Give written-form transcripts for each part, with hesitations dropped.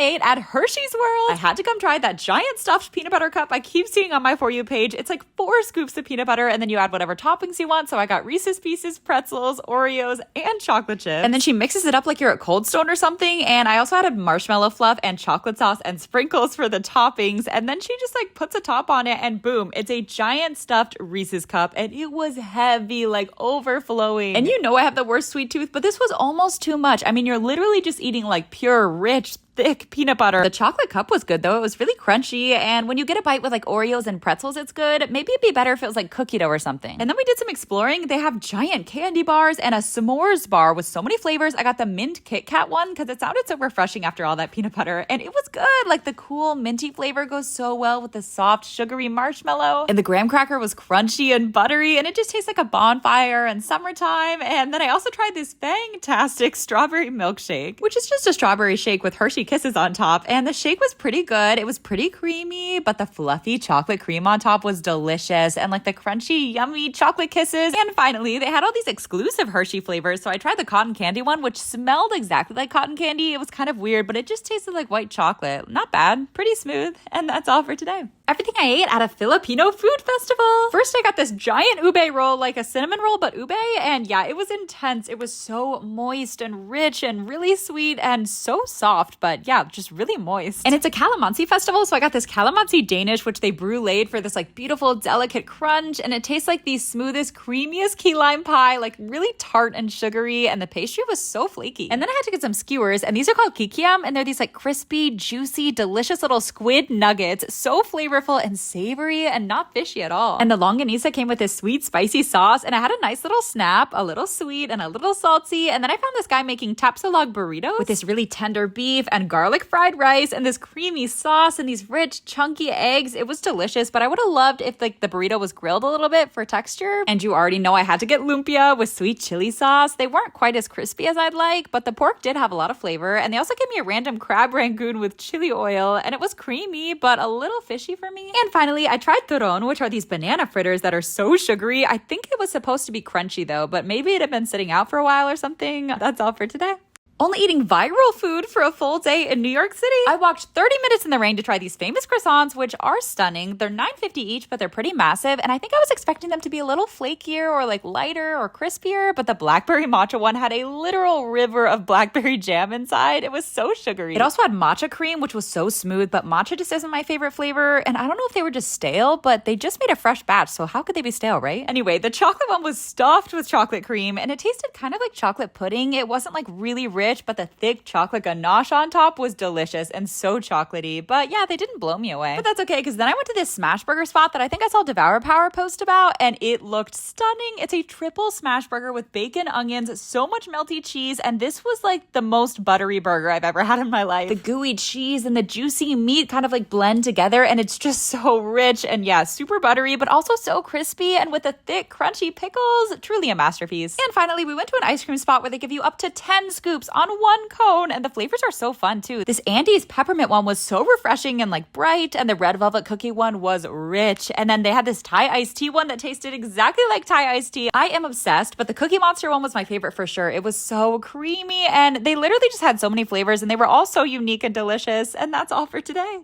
ate at Hersheys World. I had to come try that giant stuffed peanut butter cup I keep seeing on my For You page. It's like 4 scoops of peanut butter, and then you add whatever toppings you want. So I got Reese's Pieces, pretzels, Oreos, and chocolate chips. And then she mixes it up like you're at Cold Stone or something. And I also added marshmallow fluff and chocolate sauce and sprinkles for the toppings. And then she just like puts a top on it, and boom, it's a giant stuffed Reese's cup. And it was heavy, like overflowing. And you know I have the worst sweet tooth, but this was almost too much. I mean, you're literally just eating like pure, rich, thick peanut butter. The chocolate cup was good though. It was really crunchy, and when you get a bite with like Oreos and pretzels, it's good. Maybe it'd be better if it was like cookie dough or something. And then we did some exploring. They have giant candy bars and a s'mores bar with so many flavors. I got the mint Kit Kat one because it sounded so refreshing after all that peanut butter, and it was good. Like the cool minty flavor goes so well with the soft sugary marshmallow, and the graham cracker was crunchy and buttery, and it just tastes like a bonfire and summertime. And then I also tried this fantastic strawberry milkshake, which is just a strawberry shake with Hershey Kisses on top, and the shake was pretty good. It was pretty creamy, but the fluffy chocolate cream on top was delicious, and like the crunchy, yummy chocolate kisses. And finally, they had all these exclusive Hershey flavors, so I tried the cotton candy one, which smelled exactly like cotton candy. It was kind of weird, but it just tasted like white chocolate. Not bad, pretty smooth, and that's all for today. Everything I ate at a Filipino food festival. First, I got this giant ube roll, like a cinnamon roll, but ube, and yeah, it was intense. It was so moist and rich and really sweet and so soft, but yeah, just really moist. And it's a calamansi festival, so I got this calamansi Danish, which they bruleed for this like beautiful, delicate crunch, and it tastes like the smoothest, creamiest key lime pie, like really tart and sugary, and the pastry was so flaky. And then I had to get some skewers, and these are called kikiam, and they're these like crispy, juicy, delicious little squid nuggets, so flavorful and savory and not fishy at all. And the longanisa came with this sweet, spicy sauce, and I had a nice little snap, a little sweet and a little salty. And then I found this guy making tapsilog burritos with this really tender beef and garlic fried rice and this creamy sauce and these rich, chunky eggs. It was delicious, but I would have loved if like the burrito was grilled a little bit for texture. And you already know I had to get lumpia with sweet chili sauce. They weren't quite as crispy as I'd like, but the pork did have a lot of flavor. And they also gave me a random crab rangoon with chili oil, and it was creamy, but a little fishy for me. And finally, I tried turon, which are these banana fritters that are so sugary. I think it was supposed to be crunchy though, but maybe it had been sitting out for a while or something. That's all for today. Only eating viral food for a full day in New York City. I walked 30 minutes in the rain to try these famous croissants, which are stunning. They're $9.50 each, but they're pretty massive. And I think I was expecting them to be a little flakier or like lighter or crispier, but the blackberry matcha one had a literal river of blackberry jam inside. It was so sugary. It also had matcha cream, which was so smooth, but matcha just isn't my favorite flavor. And I don't know if they were just stale, but they just made a fresh batch, so how could they be stale, right? Anyway, the chocolate one was stuffed with chocolate cream, and it tasted kind of like chocolate pudding. It wasn't like really rich, but the thick chocolate ganache on top was delicious and so chocolatey. But yeah, they didn't blow me away. But that's okay, because then I went to this smash burger spot that I think I saw Devour Power post about, and it looked stunning. It's a triple smash burger with bacon, onions, so much melty cheese, and this was like the most buttery burger I've ever had in my life. The gooey cheese and the juicy meat kind of like blend together, and it's just so rich and yeah, super buttery, but also so crispy, and with the thick, crunchy pickles, truly a masterpiece. And finally, we went to an ice cream spot where they give you up to 10 scoops on one cone, and the flavors are so fun too. This Andes peppermint one was so refreshing and like bright, and the red velvet cookie one was rich. And then they had this Thai iced tea one that tasted exactly like Thai iced tea. I am obsessed, but the Cookie Monster one was my favorite for sure. It was so creamy, and they literally just had so many flavors, and they were all so unique and delicious. And that's all for today.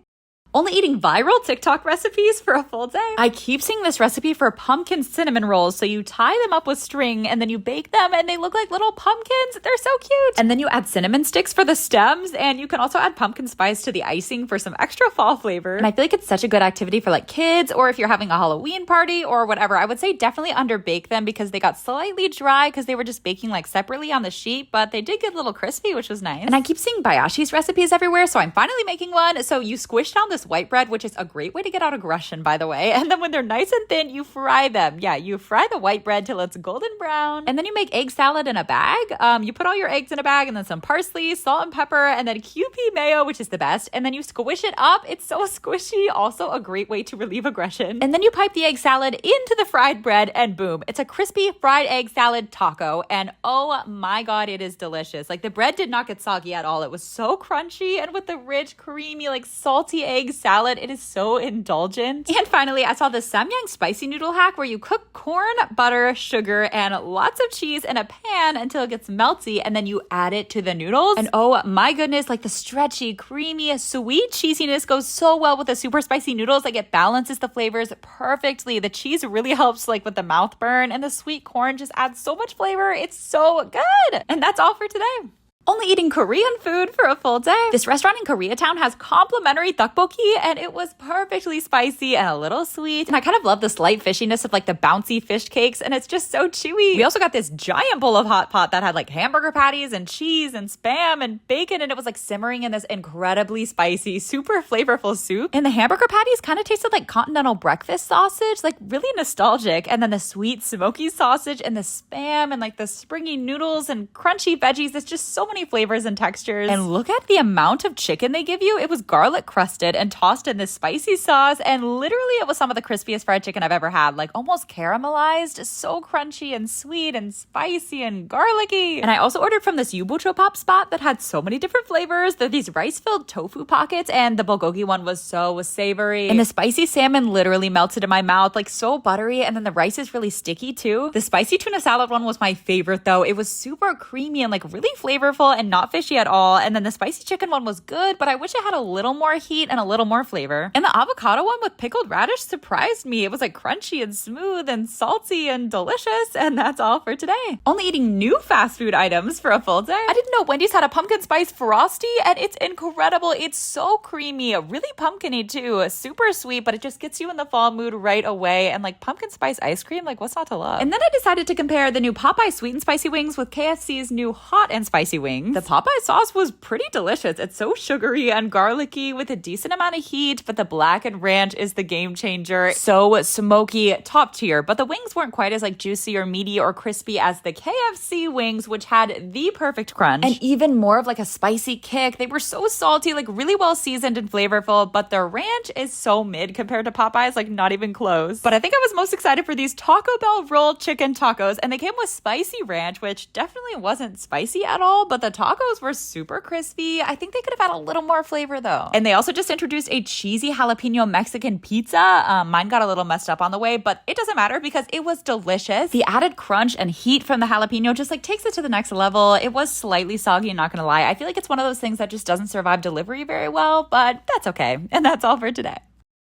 Only eating viral TikTok recipes for a full day. I keep seeing this recipe for pumpkin cinnamon rolls. So you tie them up with string and then you bake them, and they look like little pumpkins. They're so cute. And then you add cinnamon sticks for the stems, and you can also add pumpkin spice to the icing for some extra fall flavor. And I feel like it's such a good activity for like kids, or if you're having a Halloween party or whatever. I would say definitely underbake them because they got slightly dry because they were just baking like separately on the sheet, but they did get a little crispy, which was nice. And I keep seeing bayashi's recipes everywhere, so I'm finally making one. So you squish down this white bread, which is a great way to get out aggression, by the way. And then when they're nice and thin, you fry them. Yeah, you fry the white bread till it's golden brown. And then you make egg salad in a bag. You put all your eggs in a bag, and then some parsley, salt and pepper, and then QP mayo, which is the best. And then you squish it up. It's so squishy. Also a great way to relieve aggression. And then you pipe the egg salad into the fried bread, and boom, it's a crispy fried egg salad taco. And oh my God, it is delicious. Like the bread did not get soggy at all. It was so crunchy, and with the rich, creamy, like salty eggs topping salad. It is so indulgent. And finally, I saw the Samyang spicy noodle hack where you cook corn, butter, sugar, and lots of cheese in a pan until it gets melty, and then you add it to the noodles. And oh my goodness, like the stretchy, creamy, sweet cheesiness goes so well with the super spicy noodles. Like it balances the flavors perfectly. The cheese really helps like with the mouth burn, and the sweet corn just adds so much flavor. It's so good. And that's all for today. Only eating Korean food for a full day. This restaurant in Koreatown has complimentary tteokbokki, and it was perfectly spicy and a little sweet. And I kind of love the slight fishiness of like the bouncy fish cakes, and it's just so chewy. We also got this giant bowl of hot pot that had like hamburger patties and cheese and spam and bacon, and it was like simmering in this incredibly spicy, super flavorful soup. And the hamburger patties kind of tasted like continental breakfast sausage, like really nostalgic. And then the sweet smoky sausage and the spam and like the springy noodles and crunchy veggies. It's just so many flavors and textures. And look at the amount of chicken they give you. It was garlic crusted and tossed in this spicy sauce, and literally it was some of the crispiest fried chicken I've ever had, like almost caramelized, so crunchy and sweet and spicy and garlicky. And I also ordered from this yubuchopap spot that had so many different flavors. They're these rice-filled tofu pockets, and the bulgogi one was so savory. And the spicy salmon literally melted in my mouth, like so buttery, and then the rice is really sticky too. The spicy tuna salad one was my favorite though. It was super creamy and like really flavorful and not fishy at all. And then the spicy chicken one was good, but I wish it had a little more heat and a little more flavor. And the avocado one with pickled radish surprised me. It was like crunchy and smooth and salty and delicious. And that's all for today. Only eating new fast food items for a full day. I didn't know Wendy's had a pumpkin spice frosty, and it's incredible. It's so creamy, really pumpkiny too. Super sweet, but it just gets you in the fall mood right away. And like pumpkin spice ice cream, like what's not to love? And then I decided to compare the new Popeye sweet and spicy wings with KFC's new hot and spicy wings. The Popeye sauce was pretty delicious. It's so sugary and garlicky with a decent amount of heat, but the blackened ranch is the game changer. So smoky, top tier. But the wings weren't quite as like juicy or meaty or crispy as the KFC wings, which had the perfect crunch and even more of like a spicy kick. They were so salty, like really well seasoned and flavorful, but the ranch is so mid compared to Popeye's, like not even close. But I think I was most excited for these Taco Bell rolled chicken tacos, and they came with spicy ranch, which definitely wasn't spicy at all, but the tacos were super crispy. I think they could have had a little more flavor though. And they also just introduced a cheesy jalapeno Mexican pizza. Mine got a little messed up on the way, but it doesn't matter because it was delicious. The added crunch and heat from the jalapeno just like takes it to the next level. It was slightly soggy, not gonna lie. I feel like it's one of those things that just doesn't survive delivery very well, but that's okay. And that's all for today.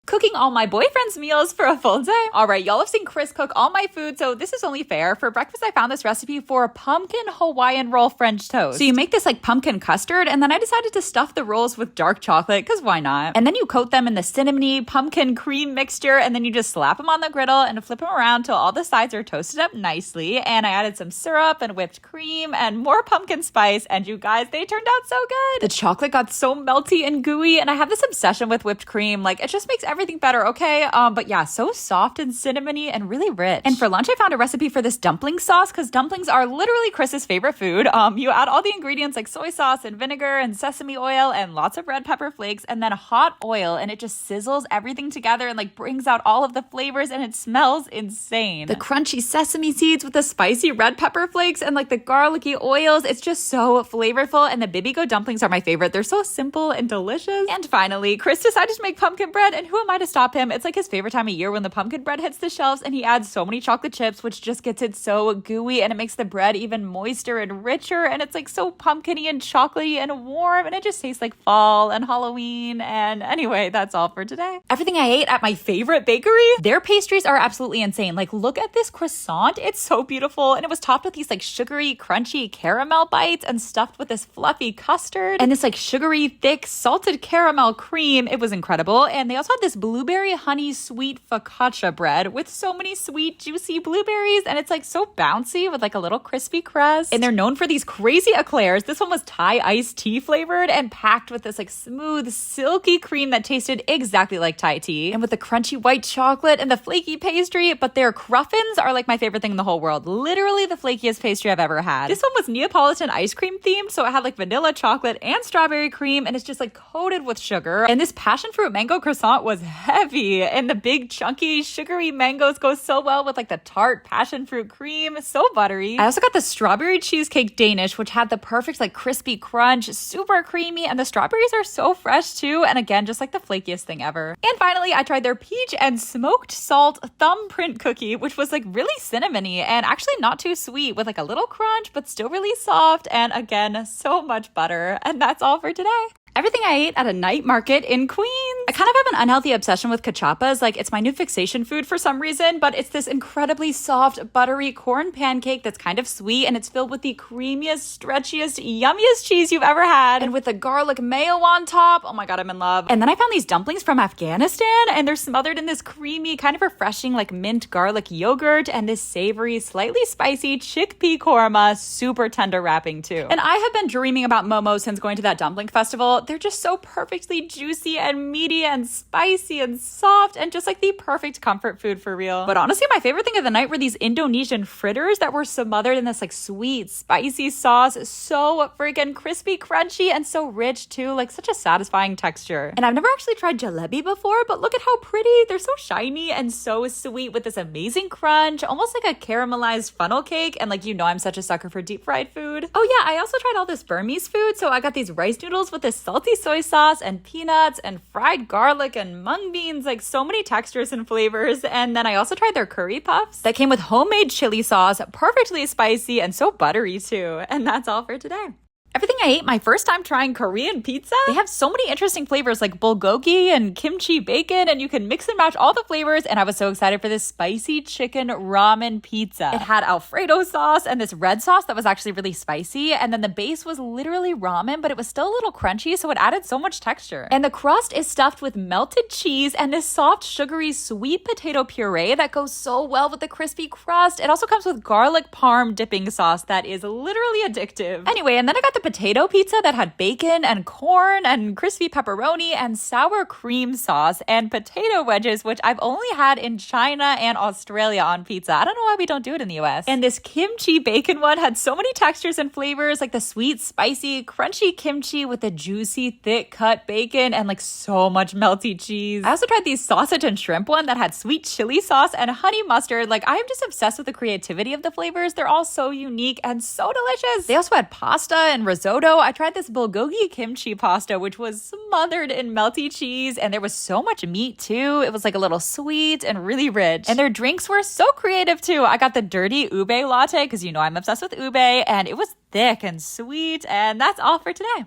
Cooking all my boyfriend's meals for a full day. All right, y'all have seen Chris cook all my food, so this is only fair. For breakfast, I found this recipe for pumpkin Hawaiian roll French toast. So you make this like pumpkin custard, and then I decided to stuff the rolls with dark chocolate, because why not? And then you coat them in the cinnamony pumpkin cream mixture, and then you just slap them on the griddle and flip them around till all the sides are toasted up nicely. And I added some syrup and whipped cream and more pumpkin spice, and you guys, they turned out so good. The chocolate got so melty and gooey, and I have this obsession with whipped cream. Like, it just makes everything better, okay? But yeah, so soft and cinnamony and really rich. And for lunch, I found a recipe for this dumpling sauce, because dumplings are literally Chris's favorite food. You add all the ingredients like soy sauce and vinegar and sesame oil and lots of red pepper flakes and then hot oil, and it just sizzles everything together and like brings out all of the flavors, and it smells insane. The crunchy sesame seeds with the spicy red pepper flakes and like the garlicky oils, it's just so flavorful. And the bibigo dumplings are my favorite. They're so simple and delicious. And finally, Chris decided to make pumpkin bread, and who am I to stop him? It's like his favorite time of year when the pumpkin bread hits the shelves, and he adds so many chocolate chips, which just gets it so gooey, and it makes the bread even moister and richer, and it's like so pumpkiny and chocolatey and warm, and it just tastes like fall and Halloween. And anyway, that's all for today. Everything I ate at my favorite bakery, their pastries are absolutely insane. Like, look at this croissant. It's so beautiful, and it was topped with these like sugary, crunchy caramel bites and stuffed with this fluffy custard and this like sugary, thick, salted caramel cream. It was incredible. And they also had this blueberry honey sweet focaccia bread with so many sweet, juicy blueberries, and it's like so bouncy with like a little crispy crust. And they're known for these crazy eclairs. This one was Thai iced tea flavored and packed with this like smooth, silky cream that tasted exactly like Thai tea, and with the crunchy white chocolate and the flaky pastry. But their cruffins are like my favorite thing in the whole world. Literally the flakiest pastry I've ever had. This one was Neapolitan ice cream themed, so it had like vanilla chocolate and strawberry cream, and it's just like coated with sugar. And this passion fruit mango croissant was heavy, and the big chunky sugary mangoes go so well with like the tart passion fruit cream. So buttery. I also got the strawberry cheesecake Danish, which had the perfect like crispy crunch, super creamy, and the strawberries are so fresh too. And again, just like the flakiest thing ever. And finally, I tried their peach and smoked salt thumbprint cookie, which was like really cinnamony and actually not too sweet, with like a little crunch, but still really soft. And again, so much butter. And that's all for today. Everything I ate at a night market in Queens. I kind of have an unhealthy obsession with cachapas. Like, it's my new fixation food for some reason, but it's this incredibly soft, buttery corn pancake that's kind of sweet, and it's filled with the creamiest, stretchiest, yummiest cheese you've ever had. And with the garlic mayo on top, oh my God, I'm in love. And then I found these dumplings from Afghanistan, and they're smothered in this creamy, kind of refreshing, like mint garlic yogurt, and this savory, slightly spicy chickpea korma, super tender wrapping too. And I have been dreaming about momos since going to that dumpling festival. They're just so perfectly juicy and meaty and spicy and soft, and just like the perfect comfort food for real. But honestly, my favorite thing of the night were these Indonesian fritters that were smothered in this like sweet, spicy sauce. So freaking crispy, crunchy, and so rich too. Like, such a satisfying texture. And I've never actually tried jalebi before, but look at how pretty. They're so shiny and so sweet with this amazing crunch, almost like a caramelized funnel cake. And like, you know, I'm such a sucker for deep fried food. Oh yeah, I also tried all this Burmese food. So I got these rice noodles with this salty soy sauce and peanuts and fried garlic and mung beans, like so many textures and flavors. And then I also tried their curry puffs that came with homemade chili sauce, perfectly spicy and so buttery too. And that's all for today. Everything I ate my first time trying Korean pizza. They have so many interesting flavors like bulgogi and kimchi bacon, and you can mix and match all the flavors. And I was so excited for this spicy chicken ramen pizza. It had Alfredo sauce and this red sauce that was actually really spicy. And then the base was literally ramen, but it was still a little crunchy, so it added so much texture. And the crust is stuffed with melted cheese and this soft, sugary, sweet potato puree that goes so well with the crispy crust. It also comes with garlic parm dipping sauce that is literally addictive. Anyway, and then I got the potato pizza that had bacon and corn and crispy pepperoni and sour cream sauce and potato wedges, which I've only had in China and Australia on pizza. I don't know why we don't do it in the US. And this kimchi bacon one had so many textures and flavors, like the sweet, spicy, crunchy kimchi with the juicy, thick cut bacon and like so much melty cheese. I also tried these sausage and shrimp one that had sweet chili sauce and honey mustard. Like, I am just obsessed with the creativity of the flavors. They're all so unique and so delicious. They also had pasta and risotto. I tried this bulgogi kimchi pasta, which was smothered in melty cheese, and there was so much meat too. It was like a little sweet and really rich. And their drinks were so creative too. I got the dirty ube latte because you know I'm obsessed with ube, and it was thick and sweet. And that's all for today.